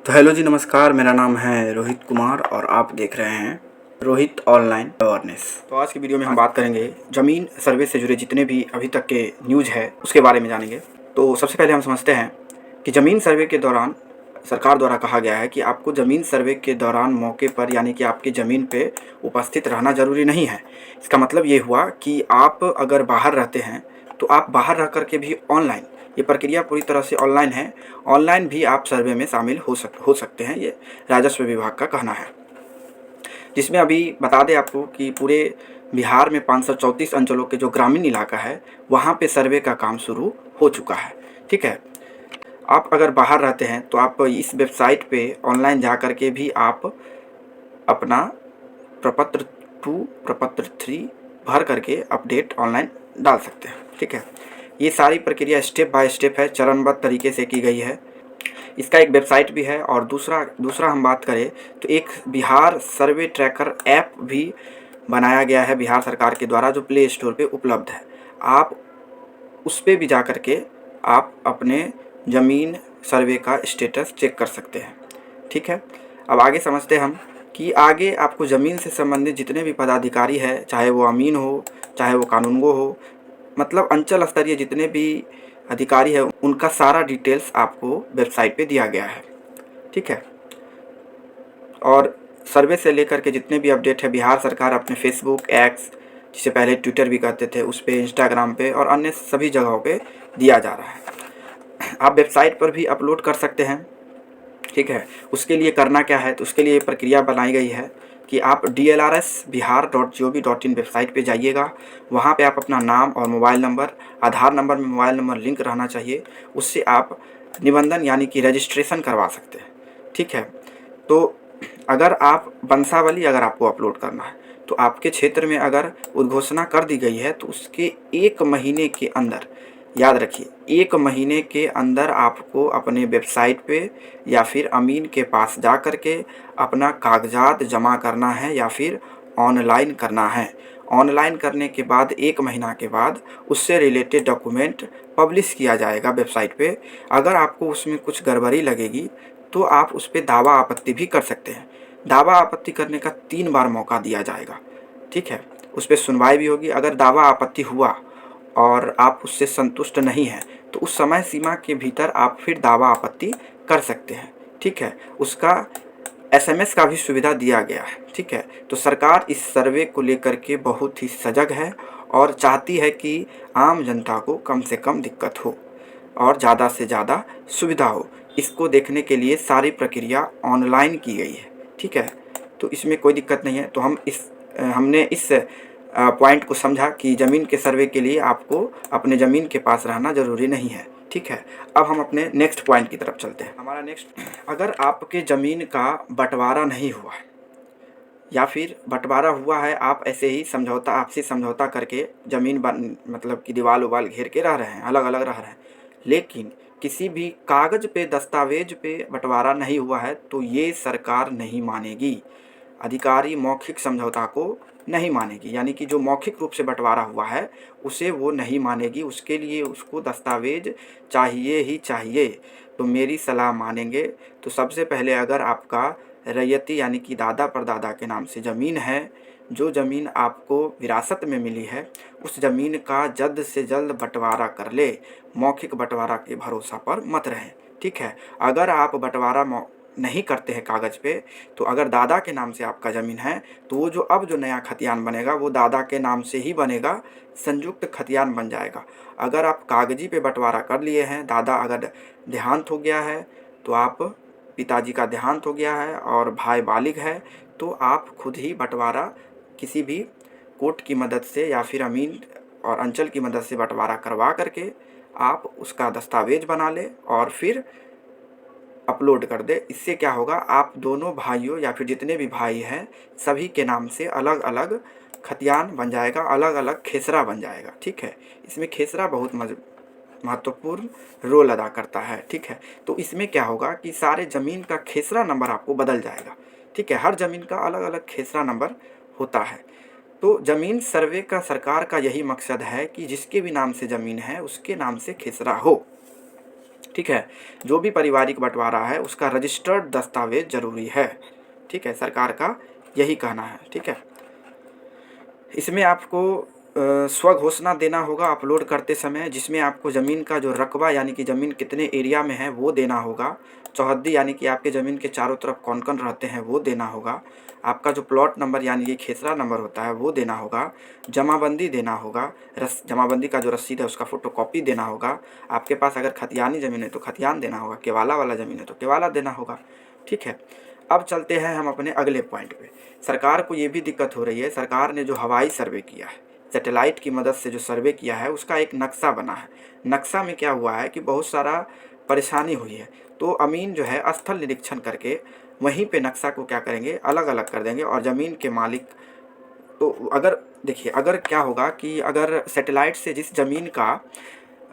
तो हेलो जी, नमस्कार। मेरा नाम है रोहित कुमार और आप देख रहे हैं रोहित ऑनलाइन अवेयरनेस। तो आज की वीडियो में हम बात करेंगे ज़मीन सर्वे से जुड़े जितने भी अभी तक के न्यूज़ है उसके बारे में जानेंगे। तो सबसे पहले हम समझते हैं कि ज़मीन सर्वे के दौरान सरकार द्वारा कहा गया है कि आपको ज़मीन सर्वे के दौरान मौके पर यानी कि आपकी ज़मीन पे उपस्थित रहना ज़रूरी नहीं है। इसका मतलब ये हुआ कि आप अगर बाहर रहते हैं तो आप बाहर रह कर के भी ऑनलाइन, ये प्रक्रिया पूरी तरह से ऑनलाइन है, ऑनलाइन भी आप सर्वे में शामिल हो सकते हैं, ये राजस्व विभाग का कहना है। जिसमें अभी बता दें आपको कि पूरे बिहार में 534 अंचलों के जो ग्रामीण इलाका है वहाँ पे सर्वे का काम शुरू हो चुका है। ठीक है, आप अगर बाहर रहते हैं तो आप इस वेबसाइट पे ऑनलाइन जा कर के भी आप अपना प्रपत्र 2 प्रपत्र 3 भर करके अपडेट ऑनलाइन डाल सकते हैं। ठीक है, ये सारी प्रक्रिया स्टेप बाय स्टेप है, चरणबद्ध तरीके से की गई है। इसका एक वेबसाइट भी है और दूसरा हम बात करें तो एक बिहार सर्वे ट्रैकर ऐप भी बनाया गया है बिहार सरकार के द्वारा, जो प्ले स्टोर पे उपलब्ध है। आप उस पर भी जा कर के आप अपने ज़मीन सर्वे का स्टेटस चेक कर सकते हैं। ठीक है, अब आगे समझते हैं हम कि आगे आपको ज़मीन से संबंधित जितने भी पदाधिकारी है, चाहे वो अमीन हो, चाहे वो कानूनगो हो, मतलब अंचल स्तरीय जितने भी अधिकारी है उनका सारा डिटेल्स आपको वेबसाइट पे दिया गया है। ठीक है, और सर्वे से लेकर के जितने भी अपडेट है बिहार सरकार अपने फेसबुक, एक्स, जिसे पहले ट्विटर भी कहते थे, उस पर, इंस्टाग्राम पे और अन्य सभी जगहों पे दिया जा रहा है। आप वेबसाइट पर भी अपलोड कर सकते हैं। ठीक है, उसके लिए करना क्या है, तो उसके लिए प्रक्रिया बनाई गई है कि आप dlrsbihar.gov.in वेबसाइट पे जाइएगा। वहाँ पे आप अपना नाम और मोबाइल नंबर, आधार नंबर में मोबाइल नंबर लिंक रहना चाहिए, उससे आप निबंधन यानी कि रजिस्ट्रेशन करवा सकते हैं। ठीक है, तो अगर आप वंशावली अगर आपको अपलोड करना है तो आपके क्षेत्र में अगर उद्घोषणा कर दी गई है तो उसके 1 महीने के अंदर, याद रखिए 1 महीने के अंदर आपको अपने वेबसाइट पे या फिर अमीन के पास जा कर के अपना कागजात जमा करना है या फिर ऑनलाइन करना है। ऑनलाइन करने के बाद 1 महीना के बाद उससे रिलेटेड डॉक्यूमेंट पब्लिश किया जाएगा वेबसाइट पे। अगर आपको उसमें कुछ गड़बड़ी लगेगी तो आप उस पर दावा आपत्ति भी कर सकते हैं। दावा आपत्ति करने का 3 बार मौका दिया जाएगा। ठीक है, उस पर सुनवाई भी होगी। अगर दावा आपत्ति हुआ और आप उससे संतुष्ट नहीं हैं तो उस समय सीमा के भीतर आप फिर दावा आपत्ति कर सकते हैं। ठीक है, उसका SMS का भी सुविधा दिया गया है। ठीक है, तो सरकार इस सर्वे को लेकर के बहुत ही सजग है और चाहती है कि आम जनता को कम से कम दिक्कत हो और ज़्यादा से ज़्यादा सुविधा हो। इसको देखने के लिए सारी प्रक्रिया ऑनलाइन की गई है। ठीक है, तो इसमें कोई दिक्कत नहीं है। तो हमने इस पॉइंट को समझा कि ज़मीन के सर्वे के लिए आपको अपने ज़मीन के पास रहना ज़रूरी नहीं है। ठीक है, अब हम अपने नेक्स्ट पॉइंट की तरफ चलते हैं। हमारा नेक्स्ट, अगर आपके ज़मीन का बंटवारा नहीं हुआ है या फिर बंटवारा हुआ है, आप ऐसे ही आपसी समझौता करके ज़मीन मतलब कि दीवार उवाल घेर के रह रहे हैं, अलग अलग रह रहे हैं, लेकिन किसी भी कागज़ पे, दस्तावेज पे बंटवारा नहीं हुआ है तो ये सरकार नहीं मानेगी। अधिकारी मौखिक समझौता को नहीं मानेगी, यानी कि जो मौखिक रूप से बंटवारा हुआ है उसे वो नहीं मानेगी। उसके लिए उसको दस्तावेज चाहिए ही चाहिए। तो मेरी सलाह मानेंगे तो सबसे पहले अगर आपका रैयती यानी कि दादा परदादा के नाम से ज़मीन है, जो ज़मीन आपको विरासत में मिली है, उस ज़मीन का जल्द से जल्द बंटवारा कर ले। मौखिक बंटवारा के भरोसा पर मत रहें। ठीक है, अगर आप बंटवारा नहीं करते हैं कागज़ पे, तो अगर दादा के नाम से आपका ज़मीन है तो वो जो नया खतियान बनेगा वो दादा के नाम से ही बनेगा, संयुक्त खतियान बन जाएगा। अगर आप कागज़ी पे बंटवारा कर लिए हैं, दादा अगर देहांत हो गया है तो आप, पिताजी का देहांत हो गया है और भाई बालिग है, तो आप खुद ही बंटवारा किसी भी कोर्ट की मदद से या फिर अमीन और अंचल की मदद से बंटवारा करवा करके आप उसका दस्तावेज बना लें और फिर अपलोड कर दे। इससे क्या होगा, आप दोनों भाइयों या फिर जितने भी भाई हैं सभी के नाम से अलग अलग खतियान बन जाएगा, अलग अलग खेसरा बन जाएगा। ठीक है, इसमें खेसरा बहुत महत्वपूर्ण रोल अदा करता है। ठीक है, तो इसमें क्या होगा कि सारे ज़मीन का खेसरा नंबर आपको बदल जाएगा। ठीक है, हर ज़मीन का अलग अलग खेसरा नंबर होता है। तो ज़मीन सर्वे का सरकार का यही मकसद है कि जिसके भी नाम से ज़मीन है उसके नाम से खेसरा हो। ठीक है। जो भी पारिवारिक बंटवारा है उसका रजिस्टर्ड दस्तावेज ज़रूरी है। ठीक है, सरकार का यही कहना है। ठीक है, इसमें आपको स्वघोषणा देना होगा अपलोड करते समय, जिसमें आपको ज़मीन का जो रकबा यानी कि ज़मीन कितने एरिया में है वो देना होगा। चौहद्दी यानी कि आपके ज़मीन के चारों तरफ कौन कौन रहते हैं वो देना होगा। आपका जो प्लॉट नंबर यानी कि खेसरा नंबर होता है वो देना होगा। जमाबंदी देना होगा, जमाबंदी का जो रसीद है उसका फ़ोटोकॉपी देना होगा। आपके पास अगर खतियानी ज़मीन है तो खतियान देना होगा, केवाला वाला ज़मीन है तो केवाला देना होगा। ठीक है, अब चलते हैं हम अपने अगले पॉइंट पे। सरकार को ये भी दिक्कत हो रही है, सरकार ने जो हवाई सर्वे किया है, सैटेलाइट की मदद से जो सर्वे किया है उसका एक नक्शा बना है। नक्शा में क्या हुआ है कि बहुत सारा परेशानी हुई है, तो अमीन जो है स्थल निरीक्षण करके वहीं पे नक्शा को क्या करेंगे, अलग अलग कर देंगे। और ज़मीन के मालिक तो अगर देखिए, अगर क्या होगा कि अगर सैटेलाइट से जिस ज़मीन का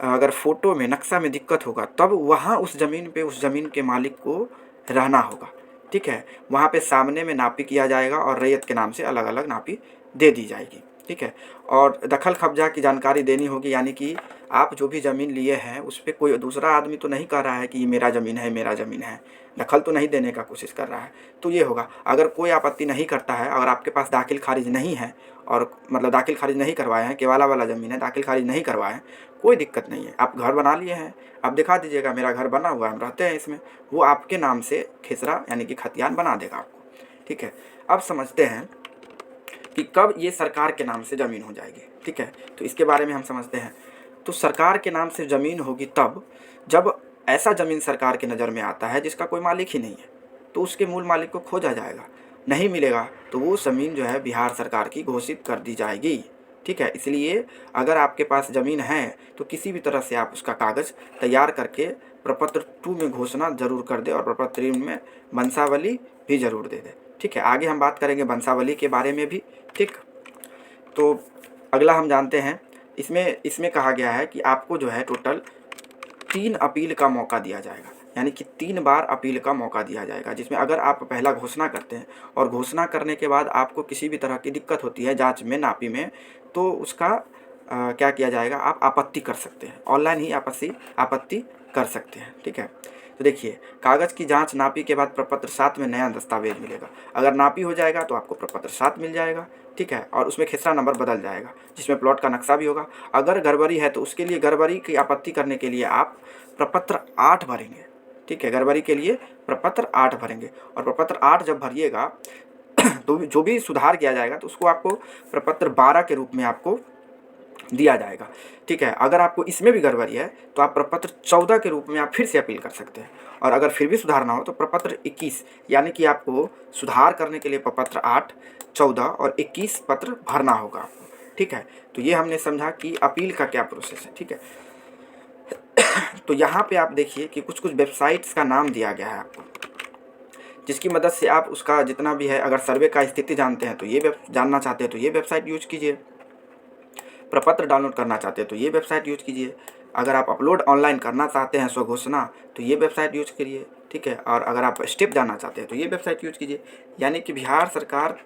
अगर फ़ोटो में नक्शा में दिक्कत होगा तब वहाँ उस ज़मीन पे उस ज़मीन के मालिक को रहना होगा। ठीक है, वहाँ पे सामने में नापी किया जाएगा और रैयत के नाम से अलग अलग नापी दे दी जाएगी। ठीक है, और दखल कब्जा की जानकारी देनी होगी, यानी कि आप जो भी ज़मीन लिए हैं उस पर कोई दूसरा आदमी तो नहीं कह रहा है कि ये मेरा ज़मीन है, मेरा ज़मीन है, दखल तो नहीं देने का कोशिश कर रहा है। तो ये होगा, अगर कोई आपत्ति नहीं करता है, अगर आपके पास दाखिल खारिज नहीं है और मतलब दाखिल खारिज नहीं करवाए हैं, केवाला वाला ज़मीन है, दाखिल खारिज नहीं करवाए हैं, कोई दिक्कत नहीं है। आप घर बना लिए हैं, आप दिखा दीजिएगा मेरा घर बना हुआ है, हम रहते हैं इसमें, वो आपके नाम से खेसरा यानी कि खतियान बना देगा आपको। ठीक है, अब समझते हैं कि कब ये सरकार के नाम से ज़मीन हो जाएगी। ठीक है, तो इसके बारे में हम समझते हैं। तो सरकार के नाम से ज़मीन होगी तब जब ऐसा ज़मीन सरकार की नज़र में आता है जिसका कोई मालिक ही नहीं है, तो उसके मूल मालिक को खोजा जाएगा, नहीं मिलेगा तो वो ज़मीन जो है बिहार सरकार की घोषित कर दी जाएगी। ठीक है, इसलिए अगर आपके पास ज़मीन है तो किसी भी तरह से आप उसका कागज़ तैयार करके प्रपत्र 2 में घोषणा ज़रूर कर दे और प्रपत्र 3 में वंशावली भी ज़रूर दे दे। ठीक है, आगे हम बात करेंगे वंशावली के बारे में भी। ठीक, तो अगला हम जानते हैं, इसमें इसमें कहा गया है कि आपको जो है टोटल 3 अपील का मौका दिया जाएगा, यानी कि 3 बार अपील का मौका दिया जाएगा, जिसमें अगर आप पहला घोषणा करते हैं और घोषणा करने के बाद आपको किसी भी तरह की दिक्कत होती है जांच में, नापी में, तो उसका क्या किया जाएगा, आप आपत्ति कर सकते हैं, ऑनलाइन ही आपत्ति कर सकते हैं। ठीक है, तो देखिए, कागज़ की जांच नापी के बाद प्रपत्र 7 में नया दस्तावेज मिलेगा। अगर नापी हो जाएगा तो आपको प्रपत्र 7 मिल जाएगा। ठीक है, और उसमें खेसरा नंबर बदल जाएगा, जिसमें प्लॉट का नक्शा भी होगा। अगर गड़बड़ी है तो उसके लिए गड़बड़ी की आपत्ति करने के लिए आप प्रपत्र 8 भरेंगे। ठीक है, गड़बड़ी के लिए प्रपत्र 8 भरेंगे, और प्रपत्र 8 जब भरिएगा तो जो भी सुधार किया जाएगा तो उसको आपको प्रपत्र 12 के रूप में आपको दिया जाएगा। ठीक है, अगर आपको इसमें भी गड़बड़ी है तो आप प्रपत्र 14 के रूप में आप फिर से अपील कर सकते हैं, और अगर फिर भी सुधार ना हो तो प्रपत्र 21, यानी कि आपको सुधार करने के लिए प्रपत्र 8, 14 और 21 पत्र भरना होगा आपको। ठीक है, तो ये हमने समझा कि अपील का क्या प्रोसेस है। ठीक है, तो यहाँ पे आप देखिए कि कुछ कुछ वेबसाइट्स का नाम दिया गया है आपको, जिसकी मदद से आप उसका जितना भी है, अगर सर्वे का स्थिति जानते हैं तो ये जानना चाहते हैं तो ये वेबसाइट यूज कीजिए, प्रपत्र डाउनलोड करना चाहते हैं तो ये वेबसाइट यूज कीजिए, अगर आप अपलोड ऑनलाइन करना चाहते हैं स्वघोषणा तो ये वेबसाइट यूज करिए। ठीक है, और अगर आप स्टेप जानना चाहते हैं तो ये वेबसाइट यूज कीजिए। यानी कि बिहार सरकार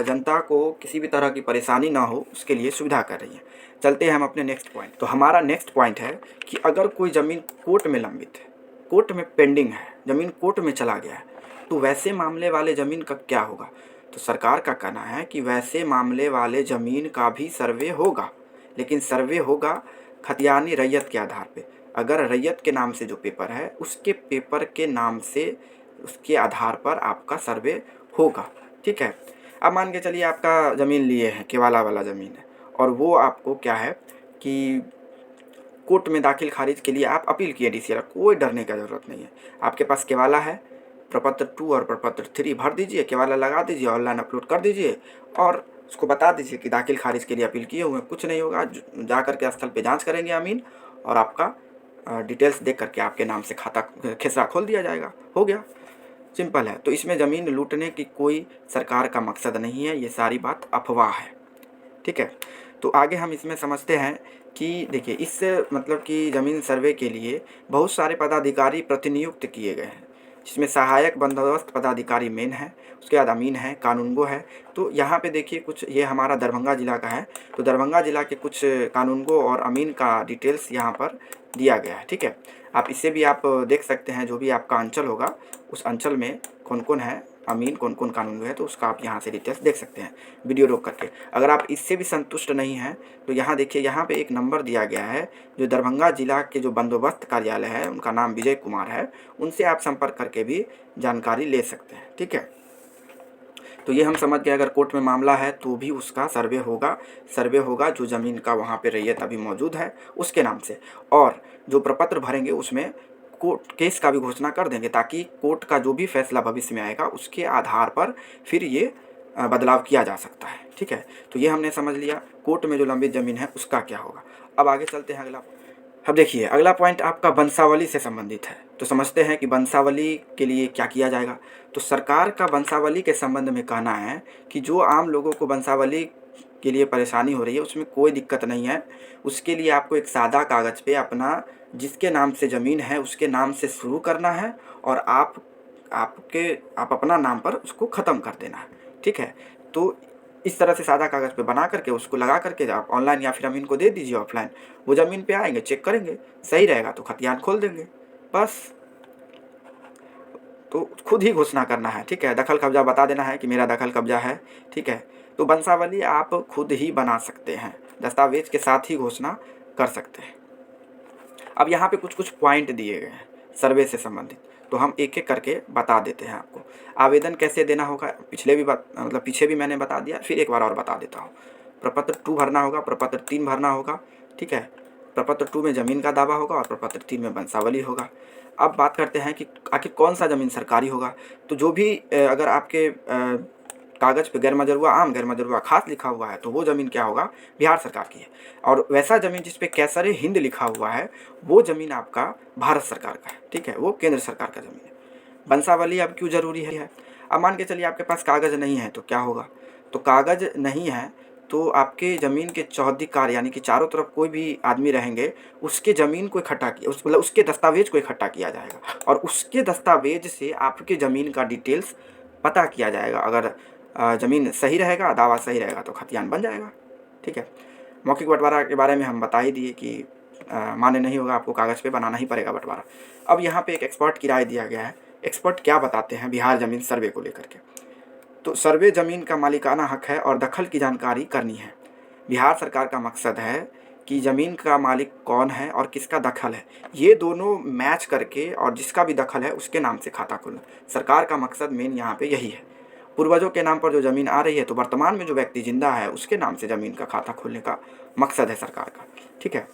जनता को किसी भी तरह की परेशानी ना हो उसके लिए सुविधा कर रही है। चलते हैं हम अपने नेक्स्ट पॉइंट। तो हमारा नेक्स्ट पॉइंट है कि अगर कोई ज़मीन कोर्ट में लंबित है, कोर्ट में पेंडिंग है, ज़मीन कोर्ट में चला गया है, तो वैसे मामले वाले ज़मीन का क्या होगा। तो सरकार का कहना है कि वैसे मामले वाले ज़मीन का भी सर्वे होगा, लेकिन सर्वे होगा खतियानी रैयत के आधार पे। अगर रैयत के नाम से जो पेपर है उसके पेपर के नाम से, उसके आधार पर आपका सर्वे होगा। ठीक है, अब मान के चलिए आपका ज़मीन लिए हैं, केवाला वाला ज़मीन है, और वो आपको क्या है कि कोर्ट में दाखिल खारिज के लिए आप अपील किए डीसीआर, कोई डरने का ज़रूरत नहीं है। आपके पास केवाला है, प्रपत्र 2 और प्रपत्र 3 भर दीजिए, केवाला लगा दीजिए, ऑनलाइन अपलोड कर दीजिए और उसको बता दीजिए कि दाखिल खारिज के लिए अपील किए हुए, कुछ नहीं होगा, जा कर के स्थल पे जांच करेंगे अमीन और आपका डिटेल्स देख करके आपके नाम से खाता खेसरा खोल दिया जाएगा, हो गया, सिंपल है। तो इसमें ज़मीन लूटने की कोई सरकार का मकसद नहीं है, ये सारी बात अफवाह है। ठीक है, तो आगे हम इसमें समझते हैं कि देखिए, इस मतलब कि ज़मीन सर्वे के लिए बहुत सारे पदाधिकारी प्रतिनियुक्त किए गए हैं, जिसमें सहायक बंदोबस्त पदाधिकारी मेन है, उसके बाद अमीन है, कानूनगो है। तो यहाँ पे देखिए कुछ, ये हमारा दरभंगा ज़िला का है, तो दरभंगा ज़िला के कुछ कानूनगो और अमीन का डिटेल्स यहाँ पर दिया गया है। ठीक है, आप इससे भी आप देख सकते हैं, जो भी आपका अंचल होगा उस अंचल में कौन कौन है अमीन, कौन कौन कानून है, तो उसका आप यहाँ से डिटेल्स देख सकते हैं वीडियो रोक करके। अगर आप इससे भी संतुष्ट नहीं हैं तो यहाँ देखिए, यहाँ पे एक नंबर दिया गया है, जो दरभंगा जिला के जो बंदोबस्त कार्यालय है, उनका नाम विजय कुमार है, उनसे आप संपर्क करके भी जानकारी ले सकते हैं। ठीक है, तो ये हम समझ गए, अगर कोर्ट में मामला है तो भी उसका सर्वे होगा जो ज़मीन का वहाँ पे रैयत अभी मौजूद है उसके नाम से, और जो प्रपत्र भरेंगे उसमें कोर्ट केस का भी घोषणा कर देंगे, ताकि कोर्ट का जो भी फैसला भविष्य में आएगा उसके आधार पर फिर ये बदलाव किया जा सकता है। ठीक है, तो ये हमने समझ लिया कोर्ट में जो लंबित ज़मीन है उसका क्या होगा। अब आगे चलते हैं अगला। अब देखिए, अगला पॉइंट आपका वंशावली से संबंधित है, तो समझते हैं कि वंशावली के लिए क्या किया जाएगा। तो सरकार का वंशावली के संबंध में कहना है कि जो आम लोगों को वंशावली के लिए परेशानी हो रही है उसमें कोई दिक्कत नहीं है। उसके लिए आपको एक सादा कागज़ पे अपना जिसके नाम से ज़मीन है उसके नाम से शुरू करना है, और आप अपना नाम पर उसको ख़त्म कर देना है। ठीक है, तो इस तरह से सादा कागज़ पे बना करके उसको लगा करके आप ऑनलाइन या फिर अमीन को दे दीजिए ऑफलाइन। वो ज़मीन पे आएंगे, चेक करेंगे, सही रहेगा तो खतियान खोल देंगे, बस। तो खुद ही घोषणा करना है। ठीक है, दखल कब्जा बता देना है कि मेरा दखल कब्जा है। ठीक है, तो वंशावली आप खुद ही बना सकते हैं, दस्तावेज के साथ ही घोषणा कर सकते हैं। अब यहाँ पे कुछ कुछ पॉइंट दिए गए हैं सर्वे से संबंधित, तो हम एक एक करके बता देते हैं आपको। आवेदन कैसे देना होगा, पीछे भी मैंने बता दिया, फिर एक बार और बता देता हूँ। प्रपत्र 2 भरना होगा, प्रपत्र 3 भरना होगा। ठीक है, प्रपत्र 2 में ज़मीन का दावा होगा और प्रपत्र 3 में वंशावली होगा। अब बात करते हैं कि आखिर कौन सा ज़मीन सरकारी होगा। तो जो भी अगर आपके कागज़ पे गैर मजरूआ आम, गैर मजरूआ खास लिखा हुआ है तो वो ज़मीन क्या होगा, बिहार सरकार की है। और वैसा ज़मीन जिस पे कैसरे हिंद लिखा हुआ है वो ज़मीन आपका भारत सरकार का है। ठीक है, वो केंद्र सरकार का ज़मीन है। वंशावली अब क्यों ज़रूरी है। अब मान के चलिए आपके पास कागज़ नहीं है तो क्या होगा। तो कागज़ नहीं है तो आपके ज़मीन के चौहद्दीकार यानी कि चारों तरफ कोई भी आदमी रहेंगे, उसके ज़मीन को इकट्ठा किया मतलब उसके दस्तावेज को इकट्ठा किया जाएगा, और उसके दस्तावेज से आपके ज़मीन का डिटेल्स पता किया जाएगा। अगर ज़मीन सही रहेगा, दावा सही रहेगा तो खतियान बन जाएगा। ठीक है, मौखिक बंटवारा के बारे में हम बता ही दिए कि मान्य नहीं होगा, आपको कागज़ पे बनाना ही पड़ेगा बंटवारा। अब यहाँ पे एक एक्सपर्ट की राय दिया गया है। एक्सपर्ट क्या बताते हैं बिहार ज़मीन सर्वे को लेकर के। तो सर्वे ज़मीन का मालिकाना हक है और दखल की जानकारी करनी है। बिहार सरकार का मकसद है कि ज़मीन का मालिक कौन है और किसका दखल है, ये दोनों मैच करके, और जिसका भी दखल है उसके नाम से खाता खोलना। सरकार का मकसद मेन यहाँ पे यही है। पूर्वजों के नाम पर जो ज़मीन आ रही है तो वर्तमान में जो व्यक्ति जिंदा है उसके नाम से ज़मीन का खाता खोलने का मकसद है सरकार का। ठीक है,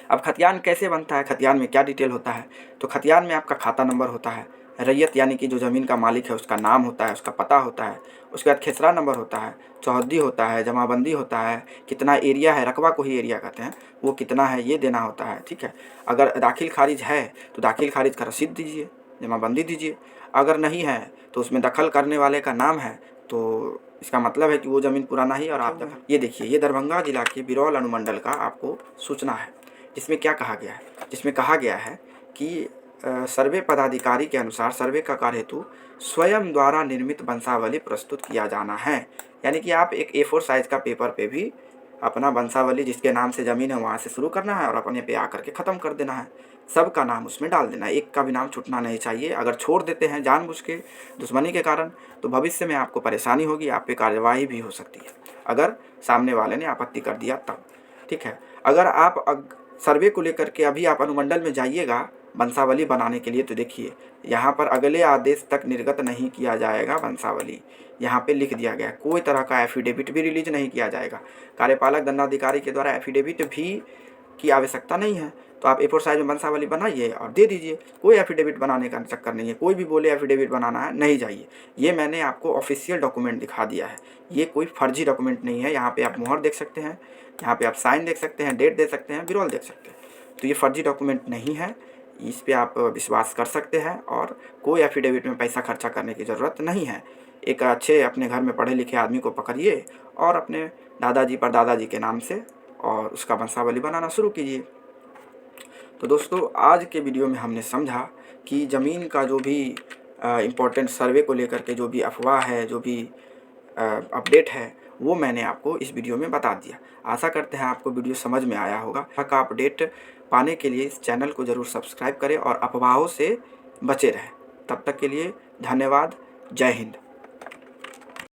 अब खतियान कैसे बनता है, खतियान में क्या डिटेल होता है। तो खतियान में आपका खाता नंबर होता है, रैयत यानी कि जो ज़मीन का मालिक है उसका नाम होता है, उसका पता होता है, उसके बाद खेसरा नंबर होता है, चौहद्दी होता है, जमाबंदी होता है, कितना एरिया है, रकबा को ही एरिया कहते हैं, वो कितना है ये देना होता है। ठीक है, अगर दाखिल खारिज है तो दाखिल खारिज का रसीद दीजिए, जमाबंदी दीजिए। अगर नहीं है तो उसमें दखल करने वाले का नाम है, तो इसका मतलब है कि वो ज़मीन पुराना ही और आप दखल। ये देखिए, ये दरभंगा जिला के बिरौल अनुमंडल का आपको सूचना है, जिसमें क्या कहा गया है, जिसमें कहा गया है कि सर्वे पदाधिकारी के अनुसार सर्वे का कार्य हेतु स्वयं द्वारा निर्मित वंशावली प्रस्तुत किया जाना है। यानी कि आप एक A4 साइज का पेपर पे भी अपना वंशावली जिसके नाम से ज़मीन है वहाँ से शुरू करना है और अपने पे आकर के ख़त्म कर देना है। सबका नाम उसमें डाल देना है, एक का भी नाम छूटना नहीं चाहिए। अगर छोड़ देते हैं जानबूझ के दुश्मनी के कारण तो भविष्य में आपको परेशानी होगी, आप पे कार्यवाही भी हो सकती है अगर सामने वाले ने आपत्ति कर दिया तब। ठीक है, अगर आप सर्वे को लेकर के अभी आप अनुमंडल में जाइएगा वंशावली बनाने के लिए, तो देखिए यहाँ पर अगले आदेश तक निर्गत नहीं किया जाएगा वंशावली। यहाँ पे लिख दिया गया कोई तरह का एफिडेविट भी रिलीज नहीं किया जाएगा। कार्यपालक दंडाधिकारी के द्वारा एफिडेविट भी की आवश्यकता नहीं है। तो आप A4 साइज में वंशावली बनाइए और दे दीजिए, कोई एफिडेविट बनाने का चक्कर नहीं है। कोई भी बोले एफिडेविट बनाना है, नहीं जाइए। ये मैंने आपको ऑफिशियल डॉक्यूमेंट दिखा दिया है, ये कोई फर्जी डॉक्यूमेंट नहीं है। यहाँ पे आप मुहर देख सकते हैं, यहाँ पे आप साइन देख सकते हैं, डेट देख सकते हैं, बिरौल देख सकते हैं। तो ये फर्जी डॉक्यूमेंट नहीं है, इस पे आप विश्वास कर सकते हैं और कोई एफिडेविट में पैसा खर्चा करने की ज़रूरत नहीं है। एक अच्छे अपने घर में पढ़े लिखे आदमी को पकड़िए और अपने दादाजी पर दादाजी के नाम से और उसका वंशावली बनाना शुरू कीजिए। तो दोस्तों, आज के वीडियो में हमने समझा कि ज़मीन का जो भी इम्पोर्टेंट सर्वे को लेकर के जो भी अफवाह है, जो भी अपडेट है, वो मैंने आपको इस वीडियो में बता दिया। आशा करते हैं आपको वीडियो समझ में आया होगा। का अपडेट पाने के लिए इस चैनल को ज़रूर सब्सक्राइब करें और अफवाहों से बचे रहें। तब तक के लिए धन्यवाद। जय हिंद।